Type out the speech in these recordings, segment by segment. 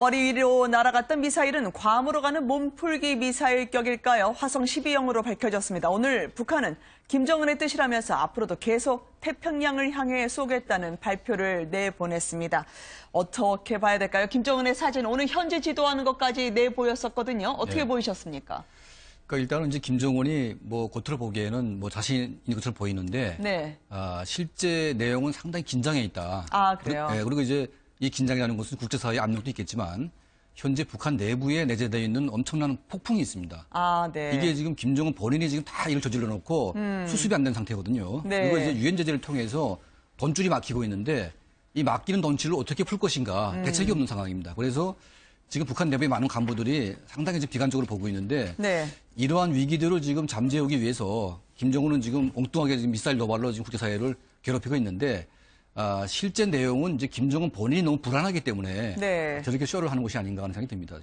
머리 위로 날아갔던 미사일은 괌으로 가는 몸풀기 미사일격일까요? 화성 12형으로 밝혀졌습니다. 오늘 북한은 김정은의 뜻이라면서 앞으로도 계속 태평양을 향해 쏘겠다는 발표를 내보냈습니다. 어떻게 봐야 될까요? 김정은의 사진 오늘 현재 지도하는 것까지 내보였었거든요. 어떻게 보이셨습니까? 그러니까 일단은 이제 김정은이 겉으로 보기에는 자신 있는 것처럼 보이는데 실제 내용은 상당히 긴장해 있다. 아, 그래요? 그리고 이제 이 긴장이라는 것은 국제사회의 압력도 있겠지만 현재 북한 내부에 내재되어 있는 엄청난 폭풍이 있습니다. 아, 네. 이게 지금 김정은 본인이 지금 다 이걸 저질러 놓고 수습이 안 된 상태거든요. 네. 그리고 이제 유엔 제재를 통해서 돈줄이 막히고 있는데 이 막히는 돈줄을 어떻게 풀 것인가 대책이 없는 상황입니다. 그래서 지금 북한 내부의 많은 간부들이 상당히 지금 비관적으로 보고 있는데 이러한 위기들을 지금 잠재우기 위해서 김정은은 지금 엉뚱하게 지금 미사일 도발로 지금 국제사회를 괴롭히고 있는데 실제 내용은 이제 김정은 본인이 너무 불안하기 때문에 저렇게 쇼를 하는 것이 아닌가 하는 생각이 듭니다.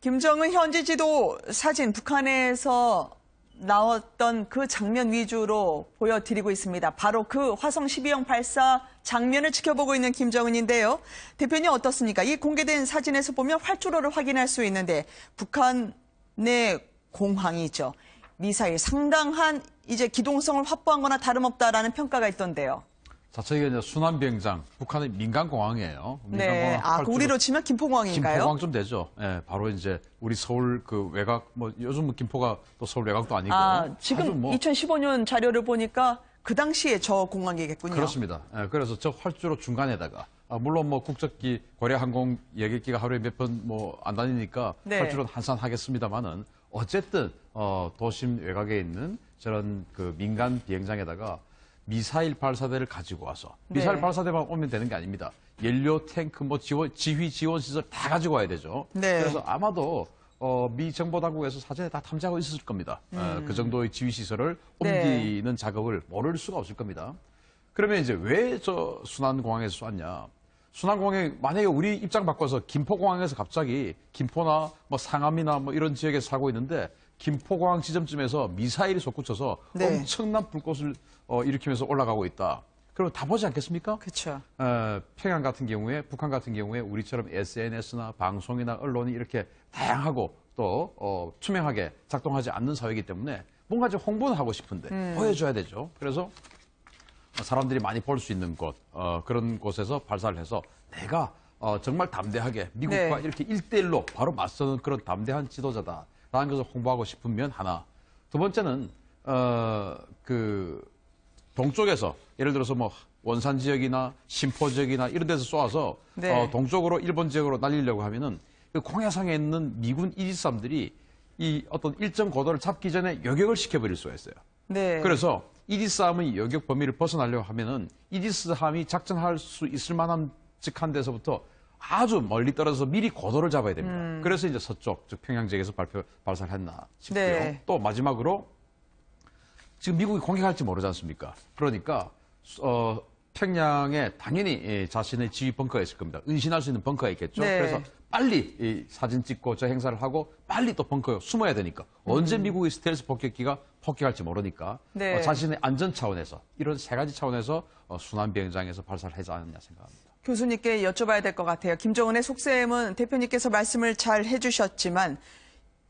김정은 현지 지도 사진 북한에서 나왔던 그 장면 위주로 보여드리고 있습니다. 바로 그 화성 12형 발사 장면을 지켜보고 있는 김정은인데요. 대표님 어떻습니까? 이 공개된 사진에서 보면 활주로를 확인할 수 있는데 북한의 공항이죠. 미사일 상당한 이제 기동성을 확보한 거나 다름없다라는 평가가 있던데요. 자, 저희가 이제 순환비행장, 북한의 민간공항이에요. 민간공항 우리로 치면 김포공항인가요? 김포공항 좀 되죠. 바로 이제 우리 서울 그 외곽, 요즘 김포가 또 서울 외곽도 아니고. 지금 2015년 자료를 보니까 그 당시에 저 공항이겠군요. 그렇습니다. 그래서 저 활주로 중간에다가, 물론 국적기, 고려항공 여객기가 하루에 몇 번 안 다니니까 활주로는 한산하겠습니다만은 어쨌든, 도심 외곽에 있는 저런 그 민간 비행장에다가 미사일 발사대를 가지고 와서 미사일 발사대만 오면 되는 게 아닙니다. 연료, 탱크, 지휘 지원 시설 다 가지고 와야 되죠. 그래서 아마도 미 정보당국에서 사전에 다 탐지하고 있었을 겁니다. 그 정도의 지휘 시설을 옮기는 작업을 모를 수가 없을 겁니다. 그러면 이제 왜 저 순환공항에서 쐈냐? 순환공항에 만약에 우리 입장 바꿔서 김포공항에서 갑자기 김포나 상암이나 이런 지역에서 사고 있는데 김포공항 지점쯤에서 미사일이 솟구쳐서 엄청난 불꽃을 일으키면서 올라가고 있다. 그럼 다 보지 않겠습니까? 그렇죠. 평양 같은 경우에, 북한 같은 경우에 우리처럼 SNS나 방송이나 언론이 이렇게 다양하고 또 투명하게 작동하지 않는 사회이기 때문에 뭔가 좀 홍보는 하고 싶은데 보여줘야 되죠. 그래서 사람들이 많이 볼 수 있는 곳, 그런 곳에서 발사를 해서 내가 정말 담대하게 미국과 이렇게 1대1로 바로 맞서는 그런 담대한 지도자다라는 것을 홍보하고 싶은 면 하나. 두 번째는 동쪽에서 예를 들어서 원산 지역이나 신포 지역이나 이런 데서 쏘아서 동쪽으로 일본 지역으로 날리려고 하면은 그 공해상에 있는 미군 이지스함들이 이 어떤 일정 고도를 잡기 전에 요격을 시켜버릴 수가 있어요. 그래서 이지스함의 요격 범위를 벗어나려고 하면은 이지스함이 작전할 수 있을 만한 직한 데서부터 아주 멀리 떨어져서 미리 고도를 잡아야 됩니다. 그래서 이제 서쪽, 즉 평양 지역에서 발사를 했나 싶고요. 또 마지막으로 지금 미국이 공격할지 모르지 않습니까? 그러니까 평양에 당연히 자신의 지휘 벙커가 있을 겁니다. 은신할 수 있는 벙커가 있겠죠. 그래서 빨리 이 사진 찍고 저 행사를 하고 빨리 또 벙커에 숨어야 되니까 언제 미국의 스텔스 폭격기가 폭격할지 모르니까 자신의 안전 차원에서 이런 세 가지 차원에서 순환비행장에서 발사를 하지 않았냐 생각합니다. 교수님께 여쭤봐야 될 것 같아요. 김정은의 속셈은 대표님께서 말씀을 잘 해주셨지만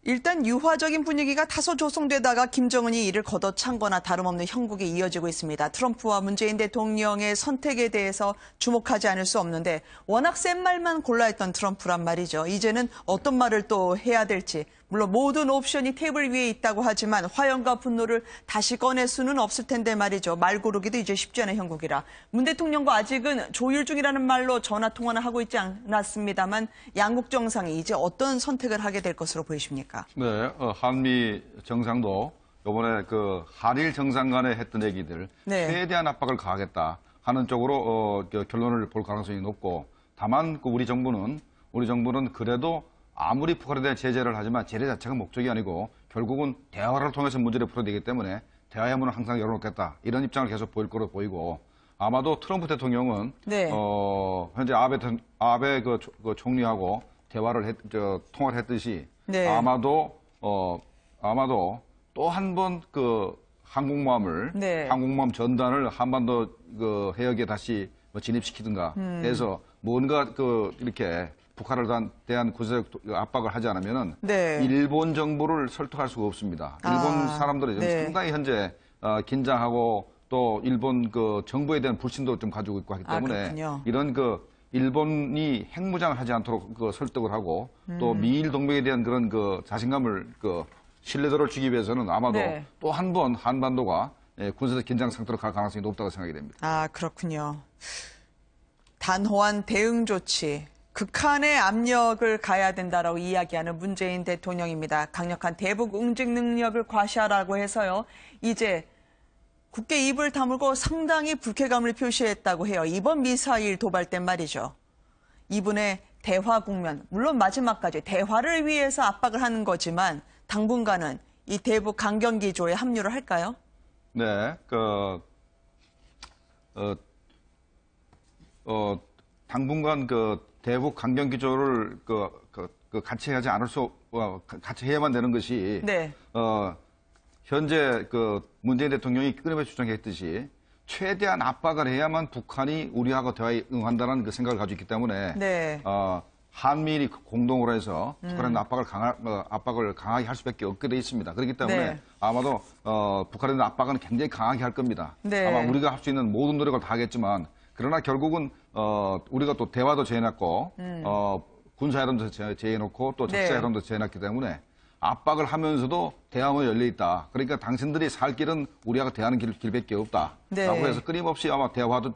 일단 유화적인 분위기가 다소 조성되다가 김정은이 이를 걷어찬 거나 다름없는 형국이 이어지고 있습니다. 트럼프와 문재인 대통령의 선택에 대해서 주목하지 않을 수 없는데 워낙 센 말만 골라했던 트럼프란 말이죠. 이제는 어떤 말을 또 해야 될지. 물론 모든 옵션이 테이블 위에 있다고 하지만 화염과 분노를 다시 꺼낼 수는 없을 텐데 말이죠. 말 고르기도 이제 쉽지 않은 형국이라. 문 대통령과 아직은 조율 중이라는 말로 전화 통화는 하고 있지 않았습니다만 양국 정상이 이제 어떤 선택을 하게 될 것으로 보이십니까? 네, 한미 정상도 이번에 그 한일 정상 간에 했던 얘기들 최대한 압박을 가하겠다 하는 쪽으로 결론을 볼 가능성이 높고 다만 우리 정부는 그래도 아무리 북한에 대한 제재를 하지만 제재 자체가 목적이 아니고 결국은 대화를 통해서 문제를 풀어야 되기 때문에 대화의 문은 항상 열어놓겠다 이런 입장을 계속 보일 거로 보이고 아마도 트럼프 대통령은 현재 아베 그 총리하고 통화를 했듯이 아마도 또 한 번 그 항공모함 전단을 한반도 그 해역에 다시 진입시키든가 해서 뭔가 이렇게 북한을 대한 구체적 압박을 하지 않으면은 네. 일본 정부를 설득할 수가 없습니다. 일본 사람들이 네. 상당히 현재 긴장하고 또 일본 그 정부에 대한 불신도 좀 가지고 있고 하기 때문에 이런 그 일본이 핵무장을 하지 않도록 그 설득을 하고 또 미일 동맹에 대한 그런 그 자신감을 그 신뢰도를 주기 위해서는 아마도 네. 또 한 번 한반도가 군사적 긴장 상태로 갈 가능성이 높다고 생각이 됩니다. 아, 그렇군요. 단호한 대응 조치, 극한의 압력을 가해야 된다라고 이야기하는 문재인 대통령입니다. 강력한 대북 응징 능력을 과시하라고 해서요. 이제 굳게 입을 다물고 상당히 불쾌감을 표시했다고 해요. 이번 미사일 도발 때 말이죠. 이분의 대화 국면, 물론 마지막까지 대화를 위해서 압박을 하는 거지만 당분간은 이 대북 강경 기조에 합류를 할까요? 네, 당분간 그 대북 강경 기조를 같이 하지 않을 같이 해야만 되는 것이 네. 현재 그 문재인 대통령이 끊임없이 주장했듯이 최대한 압박을 해야만 북한이 우리하고 대화에 응한다는 그 생각을 가지고 있기 때문에 네. 한미일이 공동으로 해서 북한에 압박을 강하게 할 수밖에 없게 돼 있습니다. 그렇기 때문에 네. 아마도 북한에 대한 압박은 굉장히 강하게 할 겁니다. 네. 아마 우리가 할 수 있는 모든 노력을 다 하겠지만 그러나 결국은 우리가 또 대화도 제해놨고 군사회담도 제해놓고 또 적자회담도 제해놨기 때문에 압박을 하면서도 대화문이 열려 있다. 그러니까 당신들이 살 길은 우리하고 대화하는 길밖에 없다. 네. 라고 해서 끊임없이 아마 대화도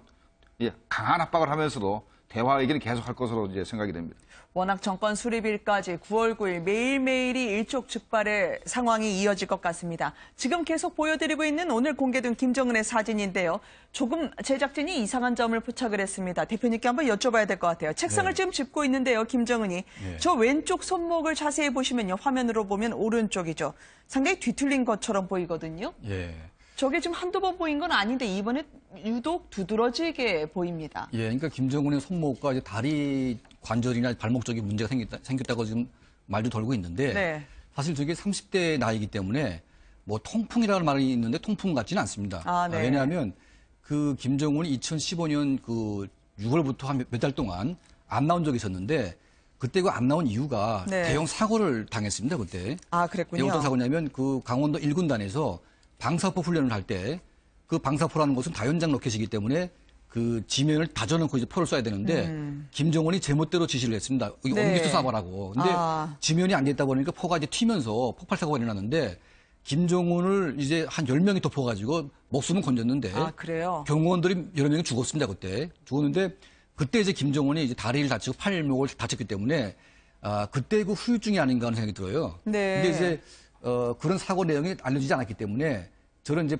강한 압박을 하면서도 대화 얘기를 계속 할 것으로 이제 생각이 됩니다. 워낙 정권 수립일까지 9월 9일 매일매일이 일촉즉발의 상황이 이어질 것 같습니다. 지금 계속 보여드리고 있는 오늘 공개된 김정은의 사진인데요. 조금 제작진이 이상한 점을 포착을 했습니다. 대표님께 한번 여쭤봐야 될 것 같아요. 책상을 지금 짚고 있는데요, 김정은이. 저 왼쪽 손목을 자세히 보시면요, 화면으로 보면 오른쪽이죠. 상당히 뒤틀린 것처럼 보이거든요. 예. 저게 지금 한두 번 보인 건 아닌데 이번에 유독 두드러지게 보입니다. 예, 그러니까 김정은의 손목과 이제 다리 관절이나 발목 쪽에 문제가 생겼다고 지금 말도 돌고 있는데 네. 사실 저게 30대 나이기 때문에 뭐 통풍이라는 말이 있는데 통풍 같지는 않습니다. 아, 네. 왜냐하면 그 김정은이 2015년 그 6월부터 한 몇 달 동안 안 나온 적이 있었는데 그때 그 안 나온 이유가 네. 대형 사고를 당했습니다, 그때. 아, 그랬군요. 어떤 사고냐면 그 강원도 1군단에서 방사포 훈련을 할 때 그 방사포라는 것은 다연장 로켓이기 때문에 그 지면을 다져놓고 이제 포를 쏴야 되는데 김정은이 제멋대로 지시를 했습니다. 네. 옮겨서 쏴보라고. 근데 지면이 안 됐다 보니까 포가 이제 튀면서 폭발 사고가 일어났는데 김정은을 이제 한 10명이 덮어가지고 목숨은 건졌는데 아, 그래요? 경호원들이 여러 명이 죽었습니다, 그때. 죽었는데 그때 이제 김정은이 이제 다리를 다치고 팔목을 다쳤기 때문에 그때 그 후유증이 아닌가 하는 생각이 들어요. 네. 근데 이제 그런 사고 내용이 알려지지 않았기 때문에 저런 이제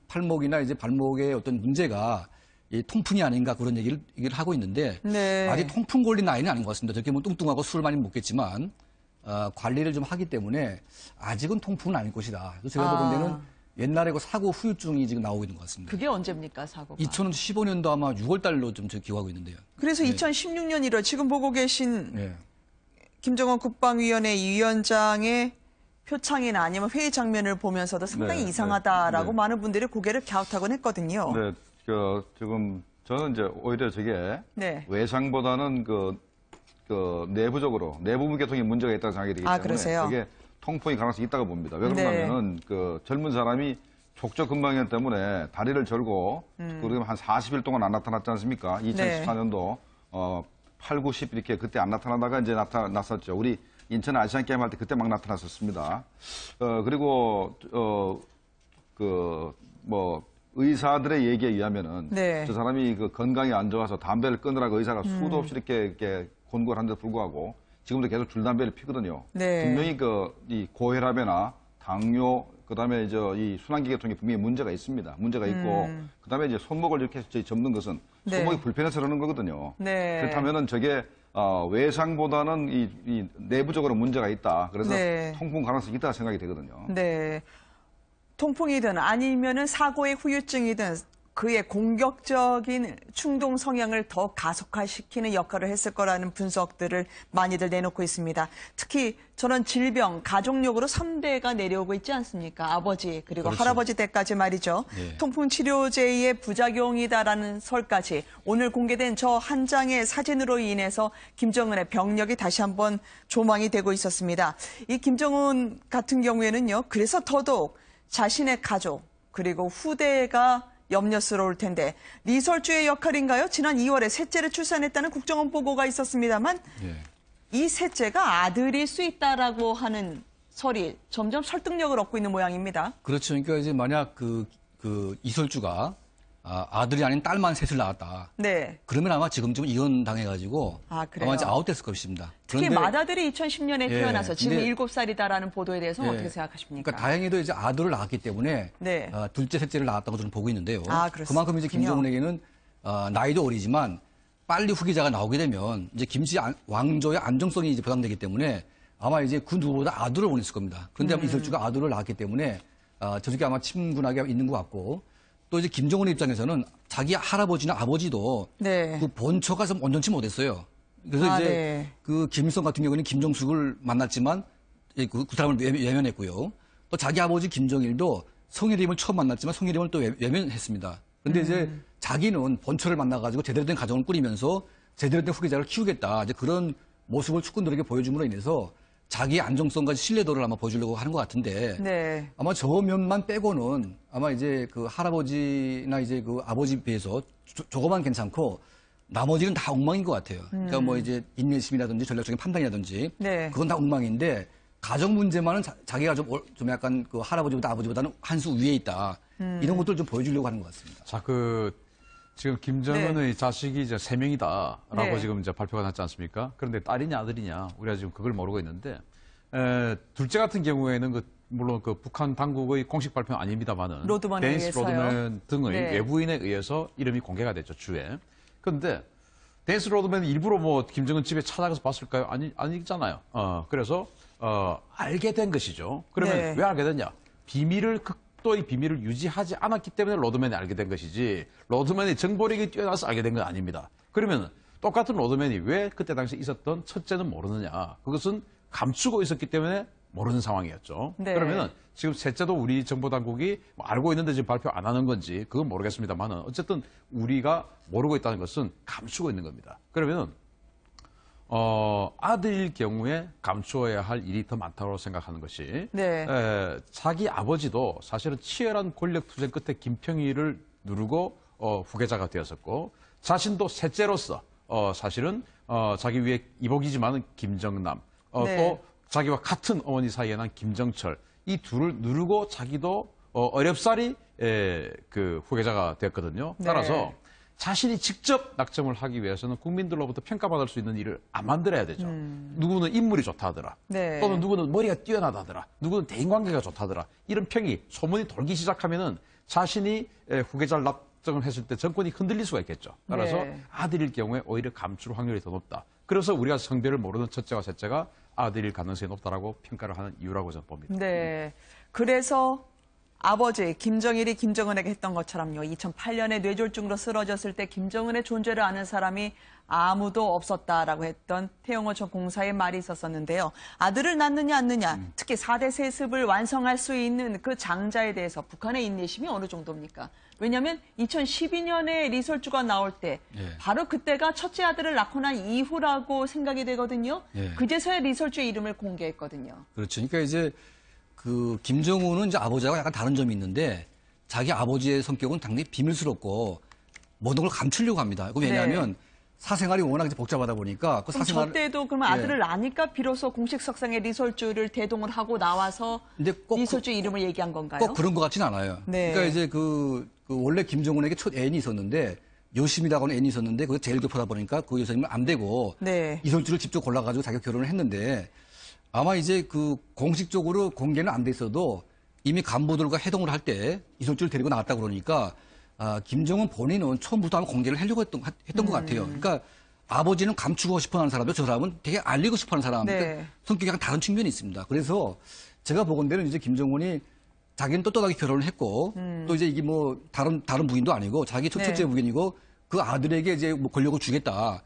팔목이나 이제 발목의 어떤 문제가 이 통풍이 아닌가 그런 얘기를 하고 있는데 네. 아직 통풍 걸린 나이는 아닌 것 같습니다. 저렇게 뭐 뚱뚱하고 술을 많이 먹겠지만 관리를 좀 하기 때문에 아직은 통풍은 아닐 것이다. 그래서 제가 보건대는 옛날에 그 사고 후유증이 지금 나오고 있는 것 같습니다. 그게 언제입니까, 사고가? 2015년도 아마 6월 달로 좀 기억하고 있는데요. 그래서 2016년 1월 지금 보고 계신 김정은 국방위원회 위원장의 표창이나 아니면 회의 장면을 보면서도 상당히 이상하다라고 많은 분들이 고개를 갸웃하곤 했거든요. 네, 지금 저는 이제 오히려 저게 외상보다는 내부적으로 내부 무게통에 문제가 있다고 생각이 되기 때문에 그러세요? 그게 통풍이 가능성이 있다고 봅니다. 왜 그러냐면은 그 젊은 사람이 족저근막염 때문에 다리를 절고 그리고 한 40일 동안 안 나타났지 않습니까? 2014년도 8, 90 이렇게 그때 안 나타나다가 이제 나타났었죠. 우리 인천 아시안 게임 할 때 그때 막 나타났었습니다. 그리고 의사들의 얘기에 의하면은 저 사람이 그 건강이 안 좋아서 담배를 끊으라고 의사가 수도 없이 이렇게 권고를 한데도 불구하고 지금도 계속 줄담배를 피거든요. 분명히 이 고혈압이나 당뇨 그다음에 이 순환기계통에 분명히 문제가 있습니다. 문제가 있고 그다음에 이제 손목을 이렇게 접는 것은 손목이 불편해서 그러는 거거든요. 그렇다면은 저게 외상보다는 이 내부적으로 문제가 있다. 그래서 통풍 가능성이 있다 생각이 되거든요. 네. 통풍이든 아니면은 사고의 후유증이든 그의 공격적인 충동 성향을 더 가속화시키는 역할을 했을 거라는 분석들을 많이들 내놓고 있습니다. 특히 저는 질병, 가족력으로 3대가 내려오고 있지 않습니까? 아버지 그리고 그렇죠. 할아버지 때까지 말이죠. 네. 통풍치료제의 부작용이다라는 설까지 오늘 공개된 저 한 장의 사진으로 인해서 김정은의 병력이 다시 한번 조망이 되고 있었습니다. 이 김정은 같은 경우에는요. 그래서 더더욱 자신의 가족 그리고 후대가 염려스러울 텐데 리설주의 역할인가요? 지난 2월에 셋째를 출산했다는 국정원 보고가 있었습니다만 예. 이 셋째가 아들일 수 있다라고 하는 설이 점점 설득력을 얻고 있는 모양입니다. 그렇죠. 그러니까 이제 만약 그 이설주가 아들이 아닌 딸만 셋을 낳았다. 네. 그러면 아마 지금쯤 이혼 당해가지고 그래요? 아마 이제 아웃됐을 것입니다. 특히 마다들이 2010년에 예, 태어나서 지금 근데- 7살이다라는 보도에 대해서는 예, 어떻게 생각하십니까? 그러니까 다행히도 이제 아들을 낳았기 때문에 네. 둘째, 셋째를 낳았다고 저는 보고 있는데요. 그렇군요. 그만큼 이제 김정은에게는 나이도 어리지만 빨리 후계자가 나오게 되면 이제 김씨 왕조의 안정성이 이제 보장되기 때문에 아마 이제 그 누구보다 아들을 원했을 겁니다. 그런데 아마 이설주가 아들을 낳았기 때문에 저쪽에 아마 친근하게 있는 것 같고 또 이제 김정은의 입장에서는 자기 할아버지나 아버지도 네. 그 본처가 좀 온전치 못했어요. 그래서 이제 네. 그 김일성 같은 경우는 김정숙을 만났지만 그 사람을 외면했고요. 또 자기 아버지 김정일도 성일임을 처음 만났지만 성일임을 또 외면했습니다. 그런데 이제 자기는 본처를 만나가지고 제대로 된 가정을 꾸리면서 제대로 된 후계자를 키우겠다. 이제 그런 모습을 축구들에게 보여줌으로 인해서 자기의 안정성과 신뢰도를 아마 보여주려고 하는 것 같은데 네. 아마 저 면만 빼고는 아마 이제 그 할아버지나 이제 그 아버지에 비해서 저거만 괜찮고 나머지는 다 엉망인 것 같아요. 그러니까 뭐 이제 인내심이라든지 전략적인 판단이라든지 네. 그건 다 엉망인데 가정 문제만은 자기가 좀 약간 그 할아버지보다 아버지보다는 한 수 위에 있다. 이런 것들을 좀 보여주려고 하는 것 같습니다. 자, 지금 김정은의 자식이 이제 3명이다라고 네. 지금 이제 발표가 났지 않습니까? 그런데 딸이냐 아들이냐 우리가 지금 그걸 모르고 있는데 둘째 같은 경우에는 물론 그 북한 당국의 공식 발표는 아닙니다만은 로드만에 데니스 의해서요. 로드맨 등의 네. 외부인에 의해서 이름이 공개가 됐죠 주에. 그런데 데니스 로드맨이 일부러 뭐 김정은 집에 찾아가서 봤을까요? 아니잖아요. 그래서 알게 된 것이죠. 그러면 네. 왜 알게 됐냐? 극도의 비밀을 유지하지 않았기 때문에 로드맨이 알게 된 것이지 로드맨이 정보력이 뛰어나서 알게 된 건 아닙니다. 그러면 똑같은 로드맨이 왜 그때 당시 있었던 첫째는 모르느냐? 그것은 감추고 있었기 때문에 모르는 상황이었죠. 네. 그러면 지금 셋째도 우리 정보당국이 뭐 알고 있는데 지금 발표 안 하는 건지 그건 모르겠습니다만은 어쨌든 우리가 모르고 있다는 것은 감추고 있는 겁니다. 그러면 아들일 경우에 감추어야 할 일이 더 많다고 생각하는 것이 네. 자기 아버지도 사실은 치열한 권력 투쟁 끝에 김평의를 누르고 후계자가 되었었고 자신도 셋째로서 사실은 자기 위에 이복이지만은 김정남 네. 또 자기와 같은 어머니 사이에 난 김정철 이 둘을 누르고 자기도 어렵사리 그 후계자가 되었거든요. 네. 따라서 자신이 직접 낙점을 하기 위해서는 국민들로부터 평가받을 수 있는 일을 안 만들어야 되죠. 누구는 인물이 좋다 하더라. 네. 또는 누구는 머리가 뛰어나다 하더라. 누구는 대인관계가 좋다 하더라. 이런 평이 소문이 돌기 시작하면은 자신이 후계자를 낙점을 했을 때 정권이 흔들릴 수가 있겠죠. 따라서 네. 아들일 경우에 오히려 감출 확률이 더 높다. 그래서 우리가 성별을 모르는 첫째와 셋째가 아들일 가능성이 높다라고 평가를 하는 이유라고 저는 봅니다. 네. 그래서 아버지 김정일이 김정은에게 했던 것처럼요. 2008년에 뇌졸중으로 쓰러졌을 때 김정은의 존재를 아는 사람이 아무도 없었다라고 했던 태영호 전 공사의 말이 있었었는데요. 아들을 낳느냐 안 낳느냐, 특히 4대 세습을 완성할 수 있는 그 장자에 대해서 북한의 인내심이 어느 정도입니까? 왜냐하면 2012년에 리설주가 나올 때 예. 바로 그때가 첫째 아들을 낳고 난 이후라고 생각이 되거든요. 예. 그제서야 리설주의 이름을 공개했거든요. 그렇죠. 그러니까 이제 그 김정은은 이제 아버지하고 약간 다른 점이 있는데 자기 아버지의 성격은 당연히 비밀스럽고 모든 걸 감추려고 합니다. 왜냐하면 네. 사생활이 워낙 이제 복잡하다 보니까 그 그럼 사생활 저 때도 그러면 예. 아들을 낳으니까 비로소 공식 석상에 리설주를 대동을 하고 나와서 근데 꼭 리설주 이름을 얘기한 건가요? 꼭 그런 것 같지는 않아요. 네. 그러니까 이제 그 원래 김정은에게 첫 애인이 있었는데 요심이라고 하는 애인이 있었는데 그게 제일 급하다 보니까 그 여사님은 안 되고 네. 이설주를 직접 골라가지고 자기가 결혼을 했는데 아마 이제 그 공식적으로 공개는 안 돼 있어도 이미 간부들과 회동을 할 때 이설주를 데리고 나갔다 그러니까 김정은 본인은 처음부터 아마 공개를 하려고 했던 것 같아요. 그러니까 아버지는 감추고 싶어하는 사람도 저 사람은 되게 알리고 싶어하는 사람. 네. 그러니까 성격이 약간 다른 측면이 있습니다. 그래서 제가 보건대로 이제 김정은이 자기는 떳떳하게 결혼을 했고 또 이제 이게 뭐 다른 부인도 아니고 자기 첫째 부인이고 그 아들에게 이제 뭐 권력을 주겠다.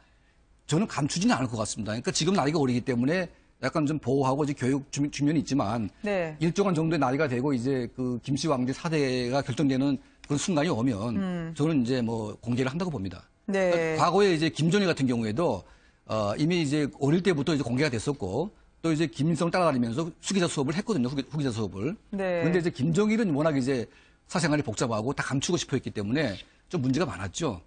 저는 감추지는 않을 것 같습니다. 그러니까 지금 나이가 어리기 때문에 약간 좀 보호하고 이제 교육 측면이 있지만 일정한 정도의 나이가 되고 이제 그 김씨 왕제 사대가 결정되는 그런 순간이 오면 저는 이제 뭐 공개를 한다고 봅니다. 그러니까 과거에 이제 김정일 같은 경우에도 이미 이제 어릴 때부터 이제 공개가 됐었고 또 이제 김일성을 따라다니면서 수기자 수업을 했거든요. 후기자 수업을. 그런데 이제 김정일은 워낙 이제 사생활이 복잡하고 다 감추고 싶어 했기 때문에 좀 문제가 많았죠.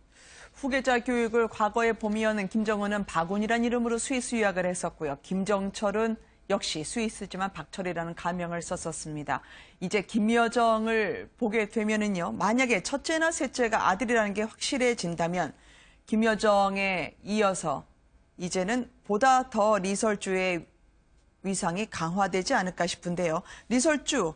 후계자 교육을 과거에 보면 김정은은 박운이라는 이름으로 스위스 유학을 했었고요. 김정철은 역시 스위스지만 박철이라는 가명을 썼었습니다. 이제 김여정을 보게 되면은요. 만약에 첫째나 셋째가 아들이라는 게 확실해진다면 김여정에 이어서 이제는 보다 더 리설주의 위상이 강화되지 않을까 싶은데요. 리설주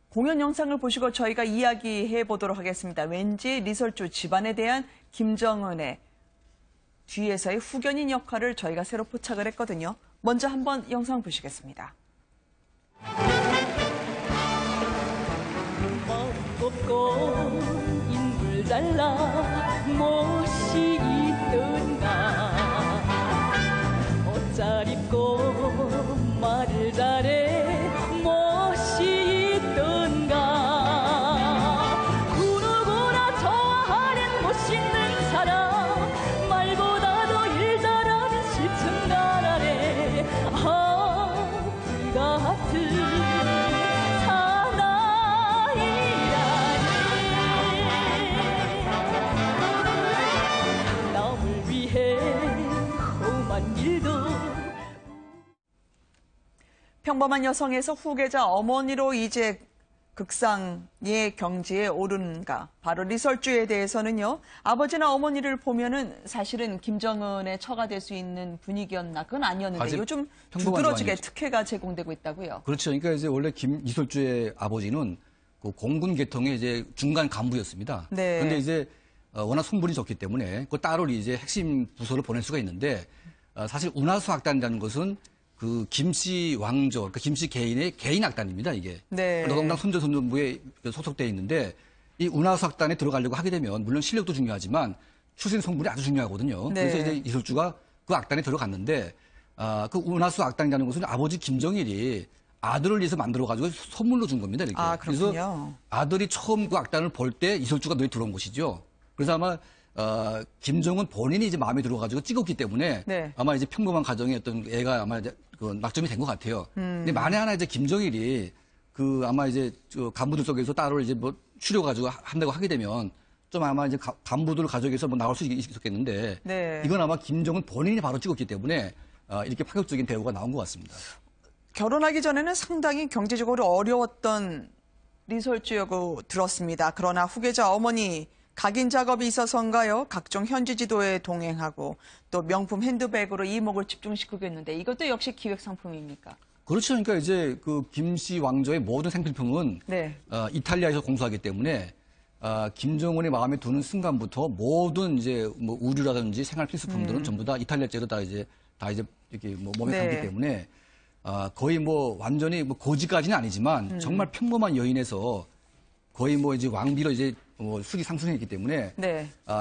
공연 영상을 보시고 저희가 이야기해 보도록 하겠습니다. 왠지 리설주 집안에 대한 김정은의 뒤에서의 후견인 역할을 저희가 새로 포착을 했거든요. 먼저 한번 영상 보시겠습니다. 곱고 인물 잘나 못이 있던가 옷 잘 입고 말을 잘해 못이 있던가 그 누구나 좋아하는 멋있는 사람 말보다도 일 잘하는 실천가라네 아들 같은 사나이라네 남을 위해 험한 일도 평범한 여성에서 후계자 어머니로 이제 극상의 경지에 오른가. 바로 리설주에 대해서는요. 아버지나 어머니를 보면은 사실은 김정은의 처가 될 수 있는 분위기였나. 그건 아니었는데 요즘 두드러지게 특혜가 제공되고 있다고요. 그렇죠. 그러니까 이제 원래 리설주의 아버지는 그 공군 계통의 이제 중간 간부였습니다. 그런데 이제 워낙 성분이 좋기 때문에 그 딸을 이제 핵심 부서를 보낼 수가 있는데 사실 운하수 악단이라는 것은 그 김씨 왕조, 그러니까 김씨 개인의 개인 악단입니다, 이게. 노동당 선조선전부에 소속되어 있는데 이 운하수 악단에 들어가려고 하게 되면 물론 실력도 중요하지만 출신 성분이 아주 중요하거든요. 그래서 이제 이설주가 그 악단에 들어갔는데 그 운하수 악단이라는 것은 아버지 김정일이 아들을 위해서 만들어가지고 선물로 준 겁니다, 이렇게. 그래서 아들이 처음 그 악단을 볼 때 이설주가 눈에 들어온 것이죠. 그래서 아마 김정은 본인이 이제 마음에 들어가지고 찍었기 때문에 아마 이제 평범한 가정의 어떤 애가 아마 이제 그 낙점이 된 것 같아요. 근데 만에 하나 이제 김정일이 그 아마 이제 간부들 속에서 딸을 이제 뭐 추려가지고 한다고 하게 되면 좀 아마 이제 간부들 가족에서 뭐 나올 수 있었겠는데 이건 아마 김정은 본인이 바로 찍었기 때문에 이렇게 파격적인 대우가 나온 것 같습니다. 결혼하기 전에는 상당히 경제적으로 어려웠던 리설주라고 들었습니다. 그러나 후계자 어머니 각인 작업이 있어서인가요? 각종 현지 지도에 동행하고 또 명품 핸드백으로 이목을 집중시키고 있는데 이것도 역시 기획 상품입니까? 그렇죠. 그러니까 이제 그 김씨 왕조의 모든 생필품은 이탈리아에서 공수하기 때문에 김정은의 마음에 드는 순간부터 모든 이제 뭐 의류라든지 생활 필수품들은 전부 다 이탈리아제로 다 이제 이렇게 뭐 몸에 담기 때문에 거의 뭐 완전히 뭐 고지까지는 아니지만 정말 평범한 여인에서 거의 뭐 이제 왕비로 이제 수기 상승했기 때문에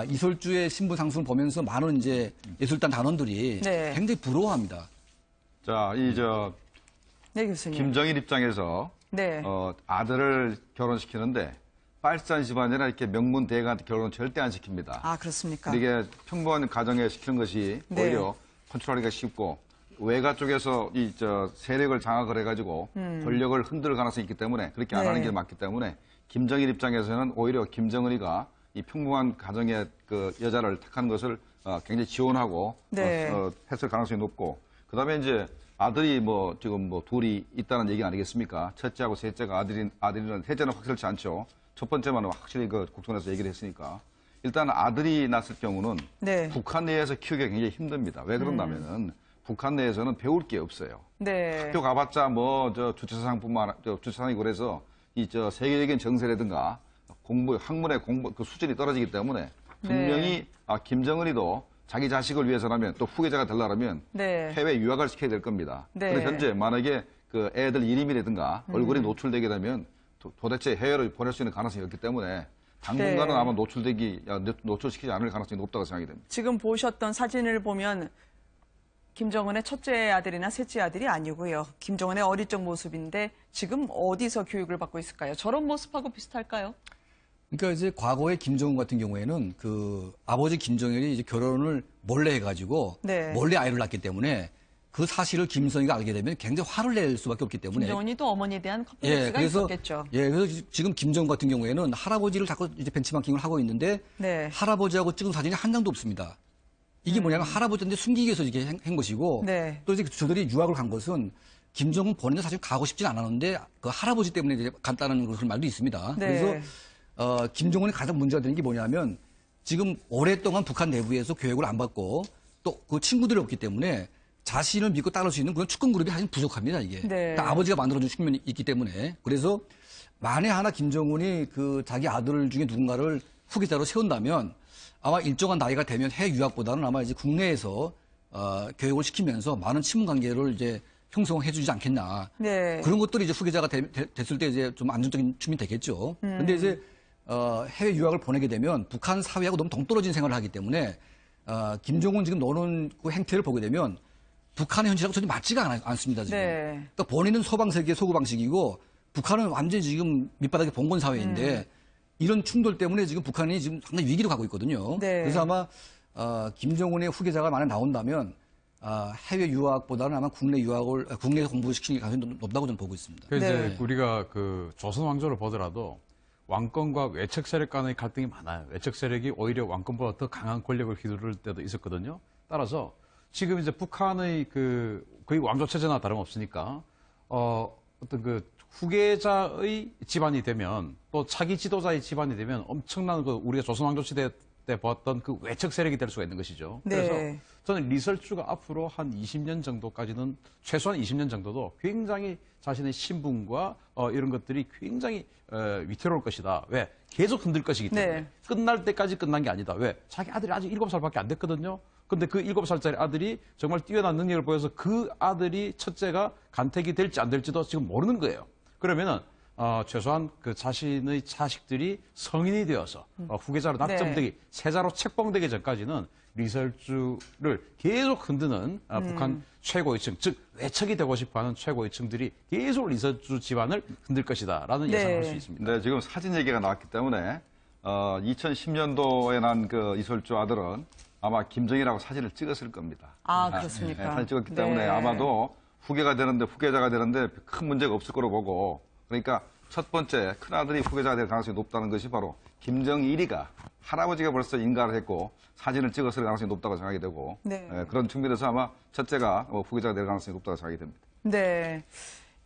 이설주의 신분 상승을 보면서 많은 이제 예술단 단원들이 굉장히 부러워합니다. 자, 교수님. 김정일 입장에서 아들을 결혼시키는데 빨산 집안이나 이렇게 명문 대가한테 결혼은 절대 안 시킵니다. 아, 그렇습니까? 이게 평범한 가정에 시키는 것이 오히려 컨트롤하기가 쉽고 외가 쪽에서 세력을 장악을 해가지고 권력을 흔들 가능성이 있기 때문에 그렇게 안 하는 게 맞기 때문에 김정일 입장에서는 오히려 김정은이가 이 평범한 가정의 그 여자를 택한 것을 굉장히 지원하고 했을 가능성이 높고 그다음에 이제 아들이 지금 둘이 있다는 얘기 아니겠습니까? 첫째하고 셋째가 아들이는 셋째는 확실치 않죠. 첫 번째만 확실히 그 국정원에서 얘기를 했으니까 일단 아들이 낳았을 경우는 북한 내에서 키우기가 굉장히 힘듭니다. 왜 그런다면은 북한 내에서는 배울 게 없어요. 학교 가봤자 주체사상이고 그래서 세계적인 정세라든가 학문의 그 수준이 떨어지기 때문에 분명히 김정은이도 자기 자식을 위해서라면 또 후계자가 되려면 해외 유학을 시켜야 될 겁니다. 그런데 현재 만약에 그 애들 이름이라든가 얼굴이 노출되게 되면 도대체 해외로 보낼 수 있는 가능성이 없기 때문에 당분간은 네. 아마 노출시키지 않을 가능성이 높다고 생각이 됩니다. 지금 보셨던 사진을 보면 김정은의 첫째 아들이나 셋째 아들이 아니고요. 김정은의 어릴 적 모습인데 지금 어디서 교육을 받고 있을까요? 저런 모습하고 비슷할까요? 그러니까 이제 과거의 김정은 같은 경우에는 그 아버지 김정일이 이제 결혼을 몰래 해가지고 네. 몰래 아이를 낳기 때문에 그 사실을 김일성이가 알게 되면 굉장히 화를 낼 수밖에 없기 때문에. 김정은이도 어머니에 대한 컴플렉스가 있었겠죠. 그래서 지금 김정은 같은 경우에는 할아버지를 자꾸 이제 벤치마킹을 하고 있는데 네. 할아버지하고 찍은 사진이 한 장도 없습니다. 이게 뭐냐면 할아버지한테 숨기기 위해서 이렇게 한 것이고 네. 또 이제 저들이 유학을 간 것은 김정은 본인은 사실 가고 싶진 않았는데 그 할아버지 때문에 이제 간다는 그런 말도 있습니다. 네. 그래서 김정은이 가장 문제가 되는 게 뭐냐면 지금 오랫동안 북한 내부에서 교육을 안 받고 또 그 친구들이 없기 때문에 자신을 믿고 따를 수 있는 그런 축구 그룹이 사실 부족합니다, 이게. 네. 그러니까 아버지가 만들어준 측면이 있기 때문에. 그래서 만에 하나 김정은이 그 자기 아들 중에 누군가를 후계자로 세운다면 아마 일정한 나이가 되면 해외 유학보다는 아마 이제 국내에서 교육을 시키면서 많은 친분 관계를 이제 형성해 주지 않겠나. 네. 그런 것들이 이제 후계자가 됐을 때 이제 좀 안정적인 춤이 되겠죠. 근데 이제 해외 유학을 보내게 되면 북한 사회하고 너무 동떨어진 생활을 하기 때문에 김정은 지금 노는 그 행태를 보게 되면 북한의 현실하고 전혀 맞지가 않습니다, 지금. 네. 그러니까 본인은 서방세계의 소구 방식이고 북한은 완전히 지금 밑바닥의 봉건 사회인데 이런 충돌 때문에 지금 북한이 지금 상당히 위기로 가고 있거든요. 네. 그래서 아마 김정은의 후계자가 만약 나온다면 해외 유학보다는 아마 국내에서 공부시키는 가능성이 높다고 저는 보고 있습니다. 그 이제 네. 우리가 그 조선 왕조를 보더라도 왕권과 외척 세력 간의 갈등이 많아요. 외척 세력이 오히려 왕권보다 더 강한 권력을 휘두를 때도 있었거든요. 따라서 지금 이제 북한의 그 거의 왕조 체제나 다름없으니까 어떤 그 후계자의 집안이 되면 또 차기 지도자의 집안이 되면 엄청난 그 우리가 조선 왕조 시대 때 봤던 그 외척 세력이 될 수가 있는 것이죠. 네. 그래서 저는 리설주가 앞으로 한 20년 정도까지는 최소한 20년 정도도 굉장히 자신의 신분과 이런 것들이 굉장히 위태로울 것이다. 왜? 계속 흔들 것이기 때문에. 네. 끝날 때까지 끝난 게 아니다. 왜? 자기 아들이 아직 7살밖에 안 됐거든요. 근데 그 7살짜리 아들이 정말 뛰어난 능력을 보여서 그 아들이 첫째가 간택이 될지 안 될지도 지금 모르는 거예요. 그러면은 최소한 그 자신의 자식들이 성인이 되어서 후계자로 낙점되기, 네. 세자로 책봉되기 전까지는 리설주를 계속 흔드는 북한 최고위층, 즉 외척이 되고 싶어하는 최고위층들이 계속 리설주 집안을 흔들 것이다라는 네. 예상을 할 수 있습니다. 네, 지금 사진 얘기가 나왔기 때문에 2010년도에 난 그 이설주 아들은 아마 김정일하고 사진을 찍었을 겁니다. 아, 그렇습니까? 네, 사진 찍었기 때문에 아마도 후계자가 되는데 큰 문제가 없을 거로 보고, 그러니까 첫 번째 큰아들이 후계자가 될 가능성이 높다는 것이 바로 김정일이가 할아버지가 벌써 인가를 했고 사진을 찍었을 가능성이 높다고 생각이 되고 네. 그런 측면에서 아마 첫째가 후계자가 될 가능성이 높다고 생각이 됩니다. 네.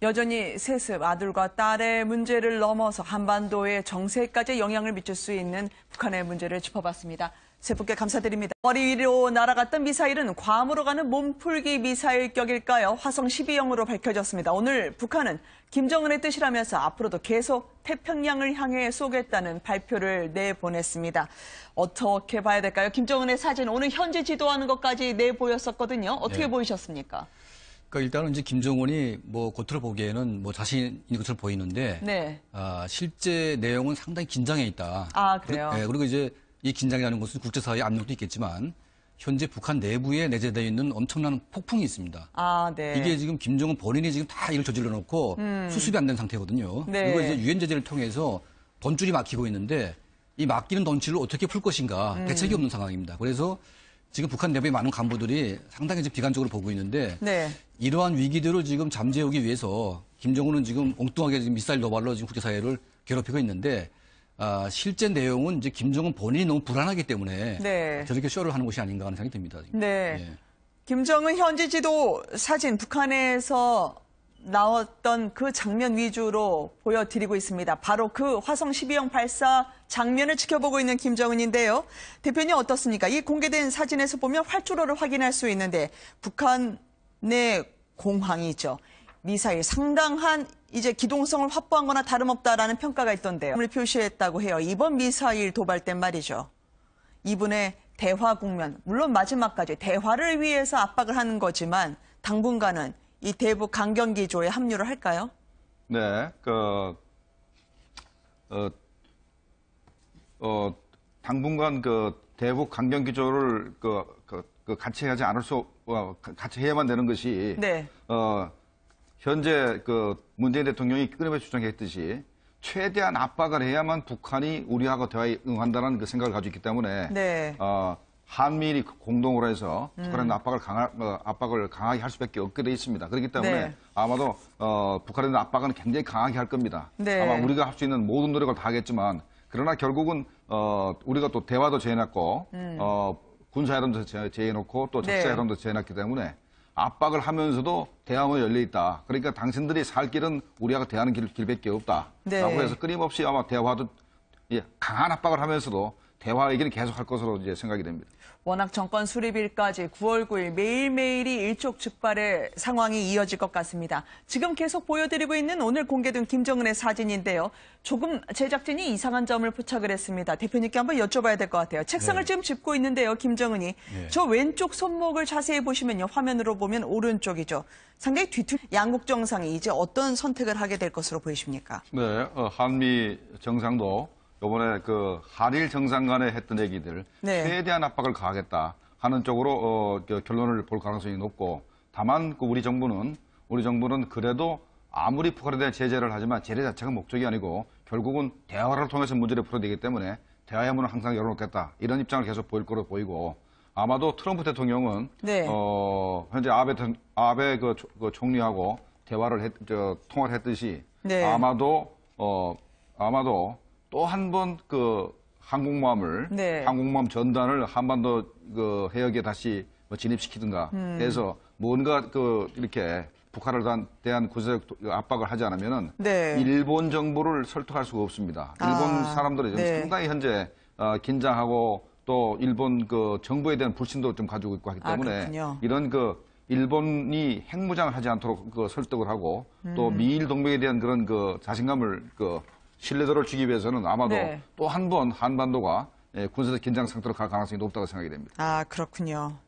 여전히 세습, 아들과 딸의 문제를 넘어서 한반도의 정세까지 영향을 미칠 수 있는 북한의 문제를 짚어봤습니다. 세 분께 감사드립니다. 머리 위로 날아갔던 미사일은 괌으로 가는 몸풀기 미사일격일까요? 화성 12형으로 밝혀졌습니다. 오늘 북한은 김정은의 뜻이라면서 앞으로도 계속 태평양을 향해 쏘겠다는 발표를 내보냈습니다. 어떻게 봐야 될까요? 김정은의 사진, 오늘 현지 지도하는 것까지 내보였었거든요. 어떻게 네. 보이셨습니까? 그러니까 일단은 이제 김정은이 뭐 겉으로 보기에는 뭐 자신 있는 것처럼 보이는데 네. 실제 내용은 상당히 긴장해 있다. 아, 그래요? 그리고 이제 이 긴장이라는 것은 국제사회의 압력도 있겠지만 현재 북한 내부에 내재되어 있는 엄청난 폭풍이 있습니다. 아, 네. 이게 지금 김정은 본인이 지금 다 일을 저질러 놓고 수습이 안 된 상태거든요. 네. 그리고 이제 유엔 제재를 통해서 돈줄이 막히고 있는데 이 막히는 돈줄을 어떻게 풀 것인가 대책이 없는 상황입니다. 그래서 지금 북한 내부의 많은 간부들이 상당히 지금 비관적으로 보고 있는데 네. 이러한 위기들을 지금 잠재우기 위해서 김정은은 지금 엉뚱하게 지금 미사일 도발로 지금 국제사회를 괴롭히고 있는데 실제 내용은 이제 김정은 본인이 너무 불안하기 때문에 네. 저렇게 쇼를 하는 것이 아닌가 하는 생각이 듭니다. 지금. 네. 예. 김정은 현지 지도 사진 북한에서 나왔던 그 장면 위주로 보여드리고 있습니다. 바로 그 화성 12형 발사 장면을 지켜보고 있는 김정은인데요. 대표님 어떻습니까? 이 공개된 사진에서 보면 활주로를 확인할 수 있는데 북한의 공황이죠. 미사일 상당한 이제 기동성을 확보한 거나 다름없다라는 평가가 있던데요. 을 표시했다고 해요. 이번 미사일 도발 땐 말이죠. 이분의 대화 국면, 물론 마지막까지 대화를 위해서 압박을 하는 거지만 당분간은 이 대북 강경기조에 합류를 할까요? 네, 당분간 그 대북 강경 기조를 같이 하지 않을 같이 해야만 되는 것이 네. 현재 그 문재인 대통령이 끊임없이 주장했듯이 최대한 압박을 해야만 북한이 우리하고 대화에 응한다는 그 생각을 가지고 있기 때문에 네. 한미일이 공동으로 해서 북한에 압박을 강하게 할 수밖에 없게 돼 있습니다. 그렇기 때문에 네. 아마도 북한에 대한 압박은 굉장히 강하게 할 겁니다. 네. 아마 우리가 할 수 있는 모든 노력을 다 하겠지만 그러나 결국은 우리가 또 대화도 제해놨고 군사회담도 제해놓고 또 적자회담도 제해놨기 때문에 압박을 하면서도 대화문이 열려 있다. 그러니까 당신들이 살 길은 우리하고 대화하는 길밖에 없다. 네. 라고 해서 끊임없이 아마 대화도 강한 압박을 하면서도 대화 얘기는 계속 할 것으로 이제 생각이 됩니다. 워낙 정권 수립일까지 9월 9일 매일매일이 일촉즉발의 상황이 이어질 것 같습니다. 지금 계속 보여드리고 있는 오늘 공개된 김정은의 사진인데요. 조금 제작진이 이상한 점을 포착을 했습니다. 대표님께 한번 여쭤봐야 될 것 같아요. 책상을 지금 짚고 있는데요, 김정은이. 저 왼쪽 손목을 자세히 보시면요, 화면으로 보면 오른쪽이죠. 상당히 양국 정상이 이제 어떤 선택을 하게 될 것으로 보이십니까? 네, 한미 정상도 이번에 그 한일 정상 간에 했던 얘기들 최대한 압박을 가하겠다 하는 쪽으로 결론을 볼 가능성이 높고 다만 우리 정부는 그래도 아무리 북한에 대한 제재를 하지만 제재 자체가 목적이 아니고 결국은 대화를 통해서 문제를 풀어야 되기 때문에 대화의 문은 항상 열어놓겠다 이런 입장을 계속 보일 거로 보이고 아마도 트럼프 대통령은 현재 아베 그 총리하고 통화를 했듯이 아마도 또 한 번 그 항공모함 전단을 한반도 그 해역에 다시 진입시키든가 해서 뭔가 이렇게 북한을 대한 구체적 압박을 하지 않으면은 일본 정부를 설득할 수가 없습니다. 일본 사람들이 지금 상당히 현재 긴장하고 또 일본 그 정부에 대한 불신도 좀 가지고 있고 하기 때문에 이런 일본이 핵무장을 하지 않도록 설득을 하고 또 미일 동맹에 대한 그런 자신감을 신뢰도를 주기 위해서는 아마도 또 한 번 한반도가 군사적 긴장 상태로 갈 가능성이 높다고 생각이 됩니다. 아, 그렇군요.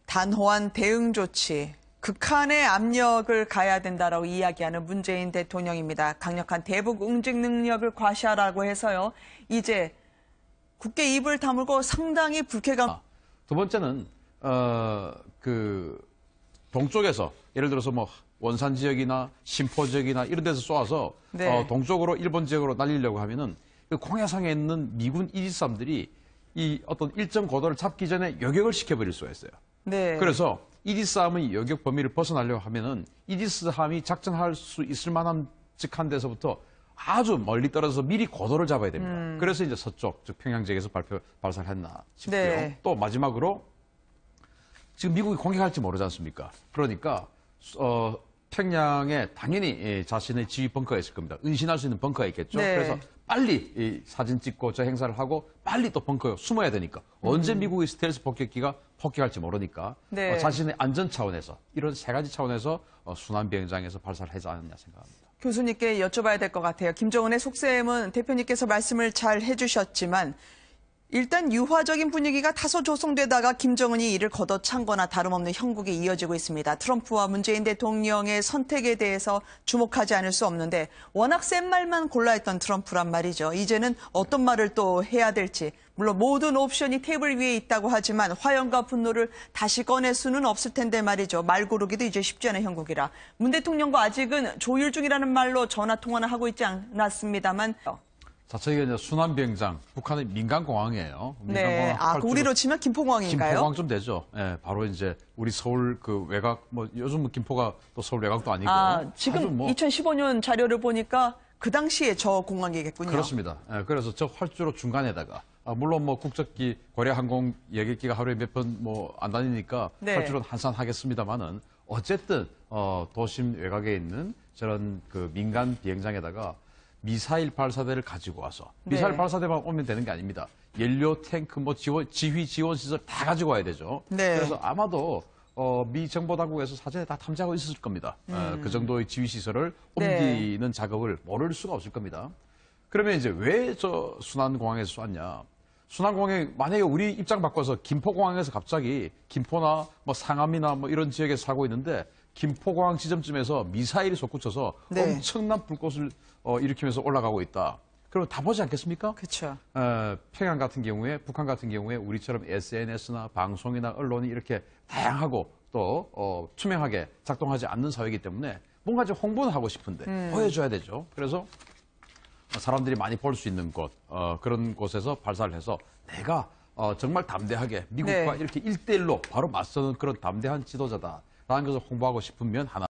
단호한 대응 조치, 극한의 압력을 가해야 된다라고 이야기하는 문재인 대통령입니다. 강력한 대북 응징 능력을 과시하라고 해서요. 이제 굳게 입을 다물고 상당히 불쾌감. 두 번째는 동쪽에서 예를 들어서 뭐 원산 지역이나 신포 지역이나 이런 데서 쏘아서 동쪽으로 일본 지역으로 날리려고 하면은 그 공해상에 있는 미군 이지스함들이 이 어떤 일정 고도를 잡기 전에 요격을 시켜버릴 수가 있어요. 그래서 이지스함의 요격 범위를 벗어나려고 하면은 이지스함이 작전할 수 있을 만한 직한 데서부터 아주 멀리 떨어져서 미리 고도를 잡아야 됩니다. 그래서 이제 서쪽, 즉 평양 지역에서 발사를 했나 싶고요. 또 마지막으로 지금 미국이 공격할지 모르지 않습니까? 그러니까 평양에 당연히 자신의 지휘 벙커가 있을 겁니다. 은신할 수 있는 벙커가 있겠죠. 그래서 빨리 사진 찍고 저 행사를 하고 빨리 또 벙커에 숨어야 되니까 언제 미국의 스텔스 폭격기가 폭격할지 모르니까 자신의 안전 차원에서 이런 세 가지 차원에서 순환 비행장에서 발사를 하지 않았냐 생각합니다. 교수님께 여쭤봐야 될 것 같아요. 김정은의 속셈은 대표님께서 말씀을 잘 해주셨지만 일단 유화적인 분위기가 다소 조성되다가 김정은이 이를 걷어찬 거나 다름없는 형국이 이어지고 있습니다. 트럼프와 문재인 대통령의 선택에 대해서 주목하지 않을 수 없는데 워낙 센 말만 골라했던 트럼프란 말이죠. 이제는 어떤 말을 또 해야 될지. 물론 모든 옵션이 테이블 위에 있다고 하지만 화염과 분노를 다시 꺼낼 수는 없을 텐데 말이죠. 말 고르기도 이제 쉽지 않은 형국이라. 문 대통령과 아직은 조율 중이라는 말로 전화통화는 하고 있지 않았습니다만. 자체가 이제 순환 비행장, 북한의 민간 공항이에요. 우리로 치면 김포공항인가요? 김포공항 좀 되죠. 바로 이제 우리 서울 외곽, 요즘 김포가 또 서울 외곽도 아니고. 지금 2015년 자료를 보니까 그 당시에 저 공항이겠군요. 그렇습니다. 그래서 저 활주로 중간에다가 물론 국적기 고려항공 여객기가 하루에 몇 번 안 다니니까 활주로는 한산하겠습니다만은 어쨌든 도심 외곽에 있는 저런 민간 비행장에다가 미사일 발사대를 가지고 와서 미사일 발사대만 오면 되는 게 아닙니다. 연료, 탱크, 지휘 지원 시설 다 가지고 와야 되죠. 그래서 아마도 미 정보당국에서 사전에 다 탐지하고 있었을 겁니다. 그 정도의 지휘 시설을 옮기는 작업을 모를 수가 없을 겁니다. 그러면 이제 왜 저 순환공항에서 쏘았냐? 순환공항에 만약에 우리 입장 바꿔서 김포공항에서 갑자기 김포나 상암이나 이런 지역에서 사고 있는데 김포공항 지점쯤에서 미사일이 솟구쳐서 네. 엄청난 불꽃을 일으키면서 올라가고 있다. 그러면 다 보지 않겠습니까? 그렇죠. 평양 같은 경우에, 북한 같은 경우에 우리처럼 SNS나 방송이나 언론이 이렇게 다양하고 또 투명하게 작동하지 않는 사회이기 때문에 뭔가 좀 홍보는 하고 싶은데 보여줘야 되죠. 그래서 사람들이 많이 볼 수 있는 곳, 그런 곳에서 발사를 해서 내가 정말 담대하게 미국과 네. 이렇게 1대1로 바로 맞서는 그런 담대한 지도자다라는 것을 홍보하고 싶은 면 하나.